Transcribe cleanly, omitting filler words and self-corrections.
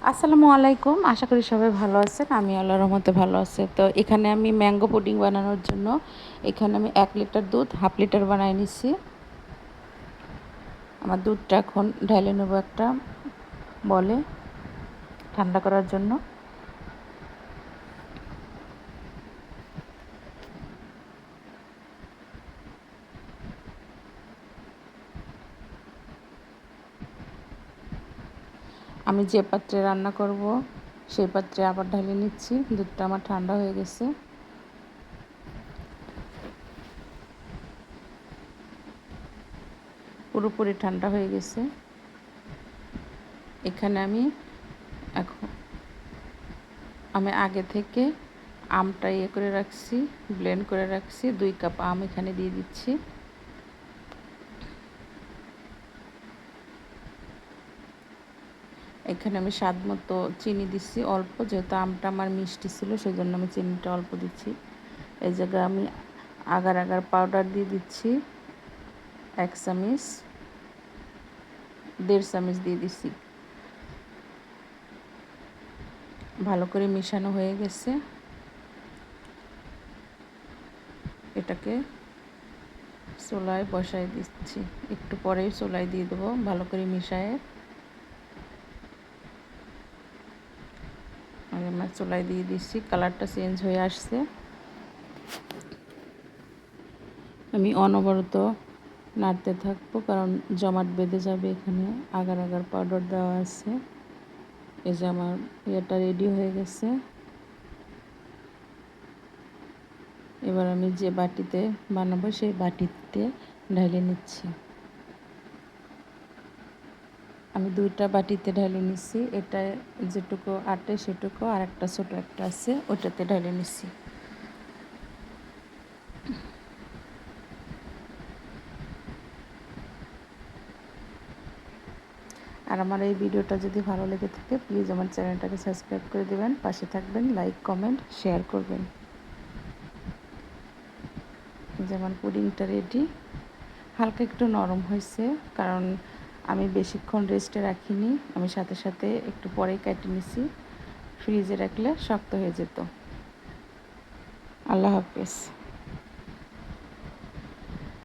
আসসালামু আলাইকুম। আশা করি সবাই ভালো আছেন। আমি আল্লাহর রহমতে ভালো আছি। তো এখানে আমি ম্যাঙ্গো পুডিং বানানোর জন্য এখানে আমি 1 লিটার দুধ হাফ লিটার বানায় নিছি। আমার দুধটা এখন ঢেলে নেব একটা বলে ঠান্ডা করার জন্য। আমি যে পাত্রে রান্না করব সেই পাত্রে আবার ঢেলে নিচ্ছি। দুধটা আমার ঠান্ডা হয়ে গেছে। পুরোপুরি ঠান্ডা হয়ে গেছে। এখানে আমি আগে থেকে আমটা করে রাখছি, ব্লেন্ড করে রাখছি। 2 কাপ আম এখানে দিয়ে দিচ্ছি। এখানে আমি স্বাদ মতো চিনি দিচ্ছি অল্প, যেহেতু আমটা আমার মিষ্টি ছিল সেজন্য আমি চিনিটা অল্প দিচ্ছি। এই জায়গায় আমি আগার আগার পাউডার দিয়ে দিচ্ছি 1 চামচ, 1.5 চামচ দিয়ে দিচ্ছি। ভালো করে মিশানো হয়ে গেছে। এটাকে চুলায় বসায় দিচ্ছি। একটু পরেই চুলায় দিয়ে দেবো ভালো করে মিশায়ে। আমার চুলায় দিয়ে দিচ্ছি। কালারটা চেঞ্জ হয়ে আসছে। আমি অনবরত নাড়তে থাকবো, কারণ জমাট বেঁধে যাবে। এখানে আগার আগার পাউডার দেওয়া আছে। এই যে আমার এটা রেডি হয়ে গেছে। এবার আমি যে বাটিতে বানাবো সেই বাটিতে ঢেলে নিচ্ছি। আমি 2টা বাটিতে ঢেলে নিচ্ছি। এটা যেটুকু আটে সেটুকু, আর একটা ছোট একটা আছে ওটাতে ঢেলে নিচ্ছি। আর আমার এই ভিডিওটা যদি ভালো লেগে থাকে প্লিজ আমার চ্যানেলটাকে সাবস্ক্রাইব করে দেবেন, পাশে থাকবেন, লাইক কমেন্ট শেয়ার করবেন। যেমন পুডিংটা রেডি। হালকা একটু নরম হয়েছে, কারণ আমি বেশিক্ষণ রেস্টে রাখিনি। আমি সাথে সাথে একটু পরেই কেটে নিছি। ফ্রিজে রাখলে শক্ত হয়ে যেত। আল্লাহ হাফেজ।